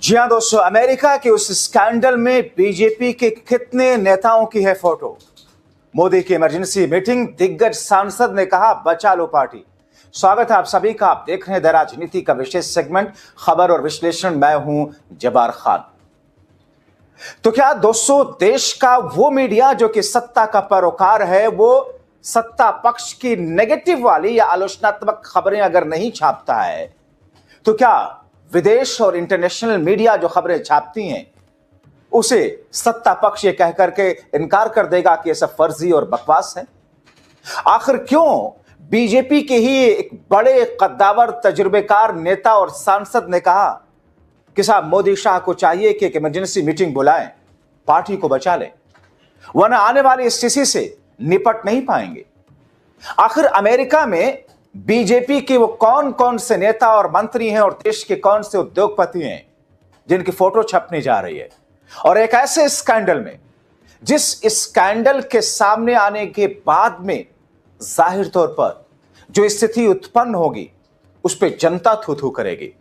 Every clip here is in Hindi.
जी हाँ दोस्तों, अमेरिका के उस स्कैंडल में बीजेपी के कितने नेताओं की है फोटो। मोदी की इमरजेंसी मीटिंग, दिग्गज सांसद ने कहा बचा लो पार्टी। स्वागत है आप सभी का। आप देख रहे हैं द राजनीति का विशेष सेगमेंट खबर और विश्लेषण। मैं हूं जबार खान। तो क्या दोस्तों, देश का वो मीडिया जो कि सत्ता का पैरोकार है, वो सत्ता पक्ष की नेगेटिव वाली या आलोचनात्मक खबरें अगर नहीं छापता है, तो क्या विदेश और इंटरनेशनल मीडिया जो खबरें छापती हैं उसे सत्ता पक्ष ये कह करके इनकार कर देगा कि यह सब फर्जी और बकवास है? आखिर क्यों बीजेपी के ही एक बड़े कद्दावर तजुर्बेकार नेता और सांसद ने कहा कि साहब मोदी शाह को चाहिए कि एक इमरजेंसी मीटिंग बुलाएं, पार्टी को बचा लें, वरना आने वाली स्थिति से निपट नहीं पाएंगे। आखिर अमेरिका में बीजेपी के वो कौन कौन से नेता और मंत्री हैं और देश के कौन से उद्योगपति हैं जिनकी फोटो छपने जा रही है, और एक ऐसे स्कैंडल में जिस स्कैंडल के सामने आने के बाद में जाहिर तौर पर जो स्थिति उत्पन्न होगी उस पर जनता थू थू करेगी।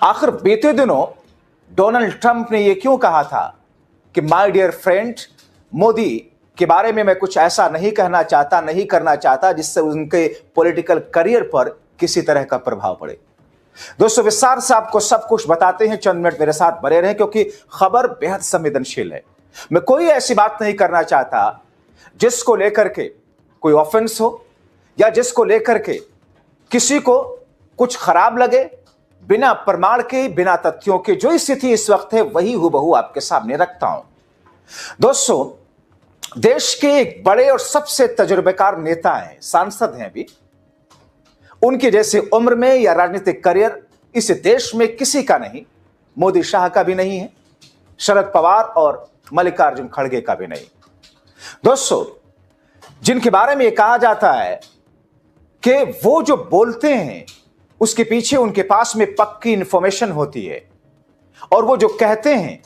आखिर बीते दिनों डोनाल्ड ट्रंप ने यह क्यों कहा था कि माय डियर फ्रेंड, मोदी के बारे में मैं कुछ ऐसा नहीं कहना चाहता, नहीं करना चाहता जिससे उनके पॉलिटिकल करियर पर किसी तरह का प्रभाव पड़े। दोस्तों, विस्तार से आपको सब कुछ बताते हैं, चंद मिनट मेरे साथ बने रहें क्योंकि खबर बेहद संवेदनशील है। मैं कोई ऐसी बात नहीं करना चाहता जिसको लेकर के कोई ऑफेंस हो या जिसको लेकर के किसी को कुछ खराब लगे। बिना प्रमाण के, बिना तथ्यों के जो स्थिति इस वक्त है वही हूबहू आपके सामने रखता हूं। दोस्तों, देश के एक बड़े और सबसे तजुर्बेकार नेता हैं, सांसद हैं भी। उनकी जैसी उम्र में या राजनीतिक करियर इस देश में किसी का नहीं, मोदी शाह का भी नहीं है, शरद पवार और मल्लिकार्जुन खड़गे का भी नहीं। दोस्तों, जिनके बारे में यह कहा जाता है कि वो जो बोलते हैं उसके पीछे उनके पास में पक्की इंफॉर्मेशन होती है, और वो जो कहते हैं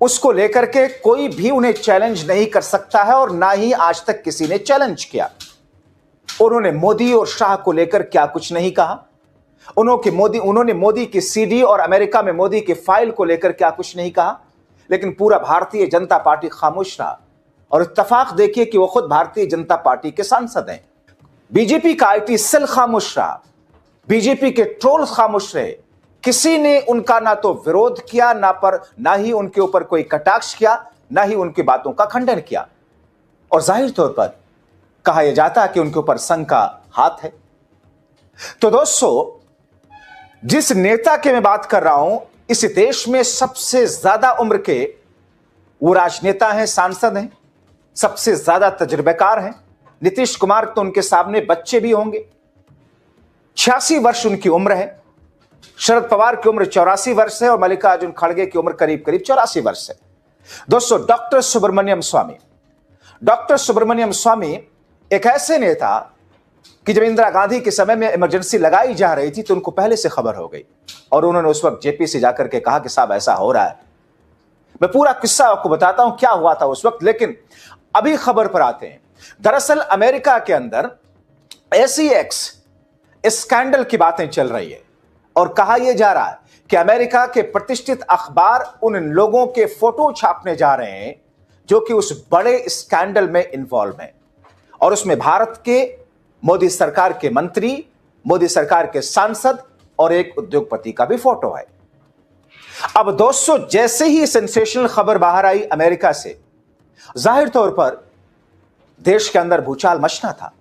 उसको लेकर के कोई भी उन्हें चैलेंज नहीं कर सकता है, और ना ही आज तक किसी ने चैलेंज किया। उन्होंने मोदी और शाह को लेकर क्या कुछ नहीं कहा। उन्होंने मोदी की सीडी और अमेरिका में मोदी की फाइल को लेकर क्या कुछ नहीं कहा। लेकिन पूरा भारतीय जनता पार्टी खामोश रहा, और इत्तेफाक देखिए कि वो खुद भारतीय जनता पार्टी के सांसद हैं। बीजेपी का आईटी सेल खामोश रहा, बीजेपी के ट्रोल खामोश रहे। किसी ने उनका ना तो विरोध किया, ना ही उनके ऊपर कोई कटाक्ष किया, ना ही उनकी बातों का खंडन किया। और जाहिर तौर पर कहा यह जाता है कि उनके ऊपर संघ का हाथ है। तो दोस्तों, जिस नेता की मैं बात कर रहा हूं, इस देश में सबसे ज्यादा उम्र के वो राजनेता हैं, सांसद हैं, सबसे ज्यादा तजुर्बेकार हैं। नीतीश कुमार तो उनके सामने बच्चे भी होंगे। 86 वर्ष उनकी उम्र है। शरद पवार की उम्र 84 वर्ष है और मल्लिकार्जुन खड़गे की उम्र करीब करीब 84 वर्ष है। दोस्तों, डॉक्टर सुब्रमण्यम स्वामी एक ऐसे नेता कि जब इंदिरा गांधी के समय में इमरजेंसी लगाई जा रही थी तो उनको पहले से खबर हो गई, और उन्होंने उस वक्त जेपी से जाकर के कहा कि साहब ऐसा हो रहा है। मैं पूरा किस्सा आपको बताता हूं क्या हुआ था उस वक्त, लेकिन अभी खबर पर आते हैं। दरअसल अमेरिका के अंदर SEX स्कैंडल की बातें चल रही है, और कहा यह जा रहा है कि अमेरिका के प्रतिष्ठित अखबार उन लोगों के फोटो छापने जा रहे हैं जो कि उस बड़े स्कैंडल में इन्वॉल्व हैं, और उसमें भारत के मोदी सरकार के मंत्री, मोदी सरकार के सांसद और एक उद्योगपति का भी फोटो है। अब दोस्तों, जैसे ही सेंसेशनल खबर बाहर आई अमेरिका से, जाहिर तौर पर देश के अंदर भूचाल मचना था।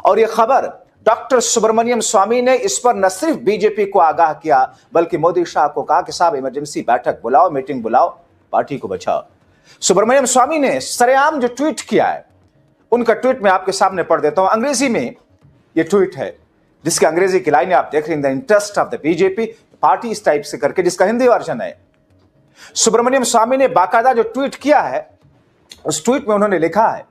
और यह खबर डॉक्टर सुब्रमण्यम स्वामी ने इस पर न सिर्फ बीजेपी को आगाह किया, बल्कि मोदी शाह को कहा कि साहब इमरजेंसी बैठक बुलाओ, मीटिंग बुलाओ, पार्टी को बचाओ। सुब्रमण्यम स्वामी ने सरेआम जो ट्वीट किया है, उनका ट्वीट मैं आपके सामने पढ़ देता हूं। अंग्रेजी में यह ट्वीट है, जिसके अंग्रेजी की लाइनें आप देख रहे हैं, the interest of the BJP party, इस टाइप से करके, जिसका हिंदी वर्जन है। सुब्रमण्यम स्वामी ने बाकायदा जो ट्वीट किया है, उस ट्वीट में उन्होंने लिखा है,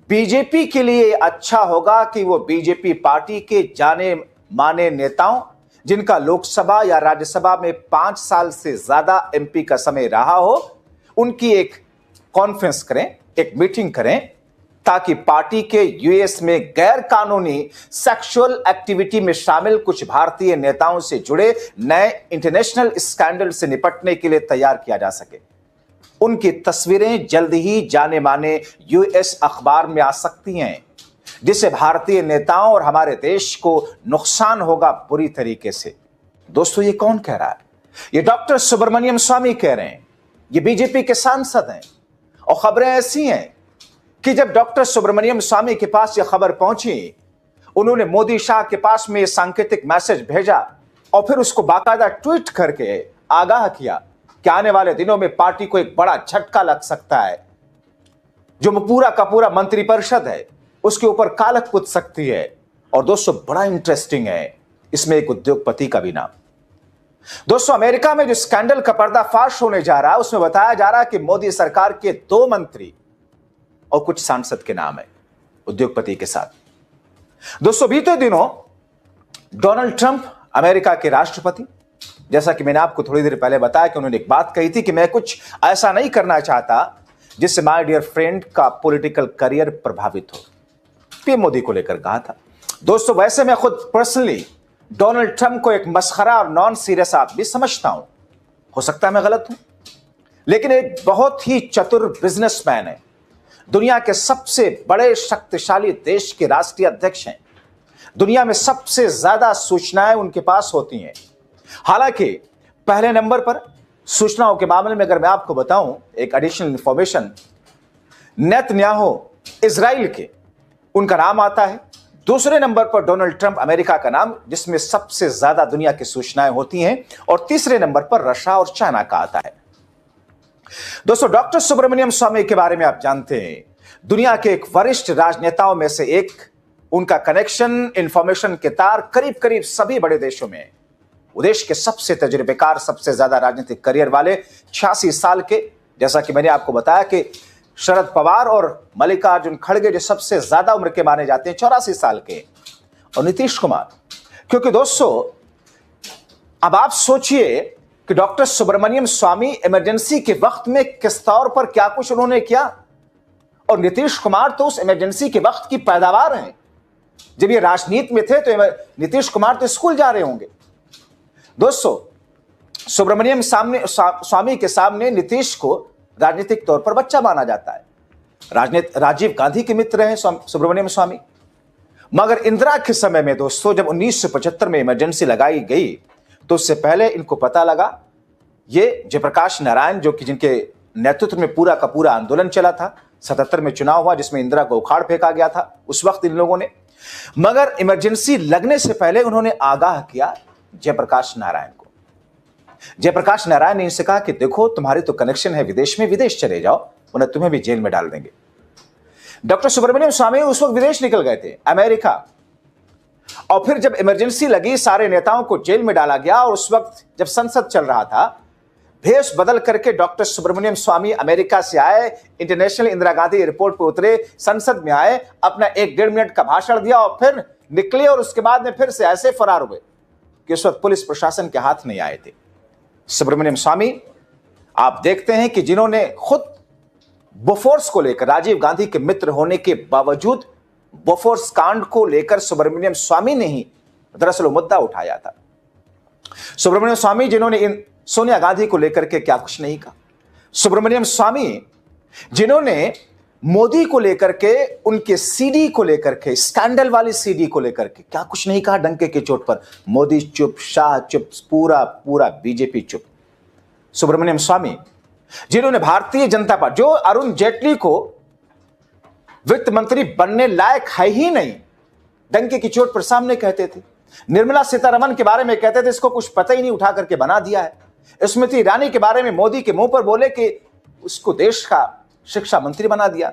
बीजेपी के लिए अच्छा होगा कि वो बीजेपी पार्टी के जाने माने नेताओं, जिनका लोकसभा या राज्यसभा में 5 साल से ज्यादा MP का समय रहा हो, उनकी एक कॉन्फ्रेंस करें, एक मीटिंग करें, ताकि पार्टी के यूएस में गैर कानूनी सेक्सुअल एक्टिविटी में शामिल कुछ भारतीय नेताओं से जुड़े नए इंटरनेशनल स्कैंडल से निपटने के लिए तैयार किया जा सके। उनकी तस्वीरें जल्द ही जाने माने यूएस अखबार में आ सकती हैं, जिससे भारतीय नेताओं और हमारे देश को नुकसान होगा बुरी तरीके से। दोस्तों, ये कौन कह रहा है? ये डॉक्टर सुब्रमण्यम स्वामी कह रहे हैं। ये बीजेपी के सांसद हैं और खबरें ऐसी हैं कि जब डॉक्टर सुब्रमण्यम स्वामी के पास यह खबर पहुंची, उन्होंने मोदी शाह के पास में यह सांकेतिक मैसेज भेजा और फिर उसको बाकायदा ट्वीट करके आगाह किया कि आने वाले दिनों में पार्टी को एक बड़ा झटका लग सकता है। जो पूरा का पूरा मंत्रिपरिषद है उसके ऊपर कालक कूद सकती है। और दोस्तों, बड़ा इंटरेस्टिंग है इसमें एक उद्योगपति का भी नाम। दोस्तों, अमेरिका में जो स्कैंडल का पर्दाफाश होने जा रहा है उसमें बताया जा रहा है कि मोदी सरकार के 2 मंत्री और कुछ सांसद के नाम है उद्योगपति के साथ। दोस्तों, बीते दिनों डोनाल्ड ट्रंप अमेरिका के राष्ट्रपति, जैसा कि मैंने आपको थोड़ी देर पहले बताया कि उन्होंने एक बात कही थी कि मैं कुछ ऐसा नहीं करना चाहता जिससे माय डियर फ्रेंड का पॉलिटिकल करियर प्रभावित हो। पीएम मोदी को लेकर कहा था। दोस्तों, वैसे मैं खुद पर्सनली डोनाल्ड ट्रंप को एक मस्खरा और नॉन सीरियस आदमी समझता हूं। हो सकता है मैं गलत हूं, लेकिन एक बहुत ही चतुर बिजनेसमैन है। दुनिया के सबसे बड़े शक्तिशाली देश के राष्ट्रीय अध्यक्ष हैं। दुनिया में सबसे ज्यादा सूचनाएं उनके पास होती हैं। हालांकि पहले नंबर पर सूचनाओं के मामले में अगर मैं आपको बताऊं एक एडिशनल इंफॉर्मेशन, नेतन्याहू इजराइल के उनका नाम आता है। दूसरे नंबर पर डोनाल्ड ट्रंप अमेरिका का नाम, जिसमें सबसे ज्यादा दुनिया की सूचनाएं होती हैं। और तीसरे नंबर पर रशिया और चाइना का आता है। दोस्तों, डॉक्टर सुब्रमण्यम स्वामी के बारे में आप जानते हैं, दुनिया के एक वरिष्ठ राजनेताओं में से एक। उनका कनेक्शन, इंफॉर्मेशन के तार करीब करीब सभी बड़े देशों में। वो देश के सबसे तजुर्बेकार, सबसे ज्यादा राजनीतिक करियर वाले 86 साल के, जैसा कि मैंने आपको बताया कि शरद पवार और मल्लिकार्जुन खड़गे जो सबसे ज्यादा उम्र के माने जाते हैं 84 साल के, और नीतीश कुमार। क्योंकि दोस्तों, अब आप सोचिए कि डॉक्टर सुब्रमण्यम स्वामी इमरजेंसी के वक्त में किस तौर पर क्या कुछ उन्होंने किया, और नीतीश कुमार तो उस इमरजेंसी के वक्त की पैदावार हैं। जब ये राजनीति में थे तो नीतीश कुमार तो स्कूल जा रहे होंगे। दोस्तों, सुब्रमण्यम स्वामी के सामने नीतीश को राजनीतिक तौर पर बच्चा माना जाता है। राजीव गांधी के मित्र हैं सुब्रमण्यम स्वामी। मगर इंदिरा के समय में दोस्तों, जब 1975 में इमरजेंसी लगाई गई तो उससे पहले इनको पता लगा, ये जयप्रकाश नारायण जो कि जिनके नेतृत्व में पूरा का पूरा आंदोलन चला था, 77 में चुनाव हुआ जिसमें इंदिरा को उखाड़ फेंका गया था उस वक्त इन लोगों ने। मगर इमरजेंसी लगने से पहले उन्होंने आगाह किया जयप्रकाश नारायण को। जयप्रकाश नारायण ने इनसे कहा कि देखो, तुम्हारे तो कनेक्शन है विदेश में, विदेश चले जाओ, उन्हें तुम्हें भी जेल में डाल देंगे। डॉक्टर सुब्रमण्यम स्वामी उस वक्त विदेश निकल गए थे, अमेरिका। और फिर जब इमरजेंसी लगी, सारे नेताओं को जेल में डाला गया। और उस वक्त जब संसद चल रहा था, भेष बदल करके डॉक्टर सुब्रमण्यम स्वामी अमेरिका से आए, इंटरनेशनल इंदिरा गांधी एयरपोर्ट पर उतरे, संसद में आए, अपना 1-1.5 मिनट का भाषण दिया और फिर निकले। और उसके बाद में फिर से ऐसे फरार हुए कि उस वक्त पुलिस प्रशासन के हाथ नहीं आए थे। सुब्रमण्यम स्वामी आप देखते हैं कि जिन्होंने खुद बोफोर्स को लेकर, राजीव गांधी के मित्र होने के बावजूद बोफोर्स कांड को लेकर सुब्रमण्यम स्वामी ने ही दरअसल मुद्दा उठाया था। सुब्रमण्यम स्वामी जिन्होंने सोनिया गांधी को लेकर के क्या कुछ नहीं कहा। सुब्रमण्यम स्वामी जिन्होंने मोदी को लेकर के, उनके सीडी को लेकर के, स्कैंडल वाली सीडी को लेकर के क्या कुछ नहीं कहा डंके की चोट पर। मोदी चुप, शाह चुप, पूरा बीजेपी चुप। सुब्रमण्यम स्वामी जिन्होंने भारतीय जनता पार्टी, जो अरुण जेटली को वित्त मंत्री बनने लायक है ही नहीं, डंके की चोट पर सामने कहते थे। निर्मला सीतारमण के बारे में कहते थे इसको कुछ पता ही नहीं, उठा करके बना दिया है। स्मृति ईरानी के बारे में मोदी के मुंह पर बोले कि उसको देश का शिक्षा मंत्री बना दिया।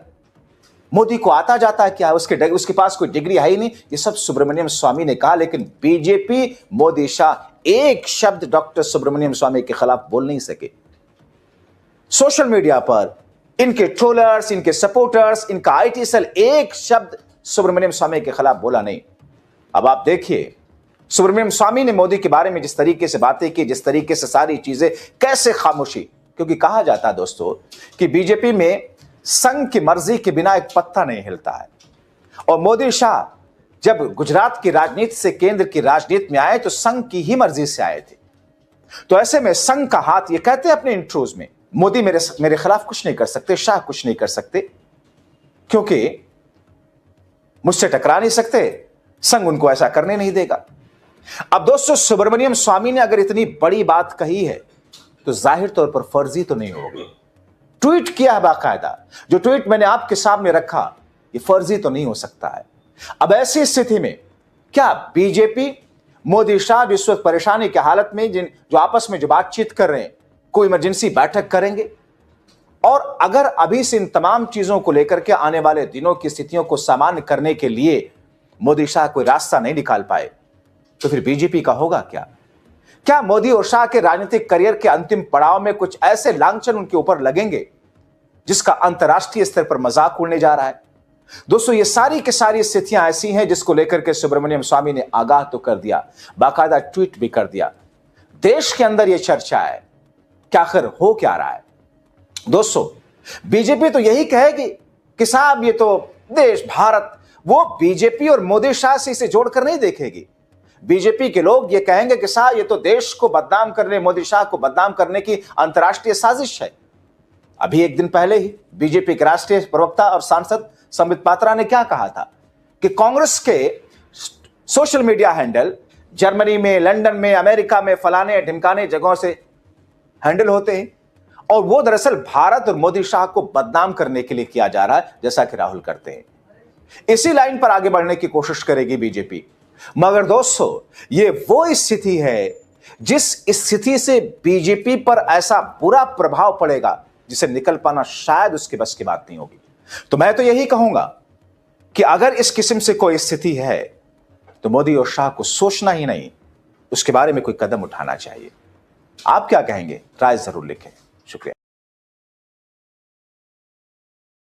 मोदी को आता जाता है क्या, उसके पास कोई डिग्री है ही नहीं। ये सब सुब्रमण्यम स्वामी ने कहा। लेकिन बीजेपी, मोदी शाह एक शब्द डॉक्टर सुब्रमण्यम स्वामी के खिलाफ बोल नहीं सके। सोशल मीडिया पर इनके ट्रोलर्स, इनके सपोर्टर्स, इनका आईटी सेल एक शब्द सुब्रमण्यम स्वामी के खिलाफ बोला नहीं। अब आप देखिए, सुब्रमण्यम स्वामी ने मोदी के बारे में जिस तरीके से बातें की, जिस तरीके से सारी चीजें, कैसे खामोशी। क्योंकि कहा जाता है दोस्तों कि बीजेपी में संघ की मर्जी के बिना एक पत्ता नहीं हिलता है। और मोदी शाह जब गुजरात की राजनीति से केंद्र की राजनीति में आए तो संघ की ही मर्जी से आए थे। तो ऐसे में संघ का हाथ, ये कहते हैं अपने इंट्रोज में, मोदी मेरे खिलाफ कुछ नहीं कर सकते, शाह कुछ नहीं कर सकते, क्योंकि मुझसे टकरा नहीं सकते, संघ उनको ऐसा करने नहीं देगा। अब दोस्तों, सुब्रमण्यम स्वामी ने अगर इतनी बड़ी बात कही है तो जाहिर तौर पर फर्जी तो नहीं होगी। ट्वीट किया है बाकायदा, जो ट्वीट मैंने आपके सामने रखा, ये फर्जी तो नहीं हो सकता है। अब ऐसी स्थिति में क्या बीजेपी, मोदी शाह जिस वक्त परेशानी की हालत में, जो आपस में जो बातचीत कर रहे हैं, कोई इमरजेंसी बैठक करेंगे? और अगर अभी से इन तमाम चीजों को लेकर के आने वाले दिनों की स्थितियों को सामान्य करने के लिए मोदी शाह कोई रास्ता नहीं निकाल पाए, तो फिर बीजेपी का होगा क्या? क्या मोदी और शाह के राजनीतिक करियर के अंतिम पड़ाव में कुछ ऐसे लांछन उनके ऊपर लगेंगे जिसका अंतर्राष्ट्रीय स्तर पर मजाक उड़ने जा रहा है? दोस्तों, ये सारी की सारी स्थितियां ऐसी हैं जिसको लेकर के सुब्रमण्यम स्वामी ने आगाह तो कर दिया, बाकायदा ट्वीट भी कर दिया। देश के अंदर यह चर्चा है कि आखिर हो क्या रहा है। दोस्तों, बीजेपी तो यही कहेगी कि साहब ये तो देश, भारत, वो बीजेपी और मोदी शाह से इसे जोड़कर नहीं देखेगी। बीजेपी के लोग ये कहेंगे कि साहब ये तो देश को बदनाम करने, मोदी शाह को बदनाम करने की अंतर्राष्ट्रीय साजिश है। अभी एक दिन पहले ही बीजेपी के राष्ट्रीय प्रवक्ता और सांसद संबित पात्रा ने क्या कहा था कि कांग्रेस के सोशल मीडिया हैंडल जर्मनी में, लंदन में, अमेरिका में, फलाने ढिमकाने जगहों से हैंडल होते हैं और वो दरअसल भारत और मोदी शाह को बदनाम करने के लिए किया जा रहा है, जैसा कि राहुल करते हैं। इसी लाइन पर आगे बढ़ने की कोशिश करेगी बीजेपी। मगर दोस्तों, ये वो स्थिति है जिस स्थिति से बीजेपी पर ऐसा बुरा प्रभाव पड़ेगा जिसे निकल पाना शायद उसके बस की बात नहीं होगी। तो मैं तो यही कहूंगा कि अगर इस किस्म से कोई स्थिति है तो मोदी और शाह को सोचना ही नहीं, उसके बारे में कोई कदम उठाना चाहिए। आप क्या कहेंगे? राय जरूर लिखें। शुक्रिया।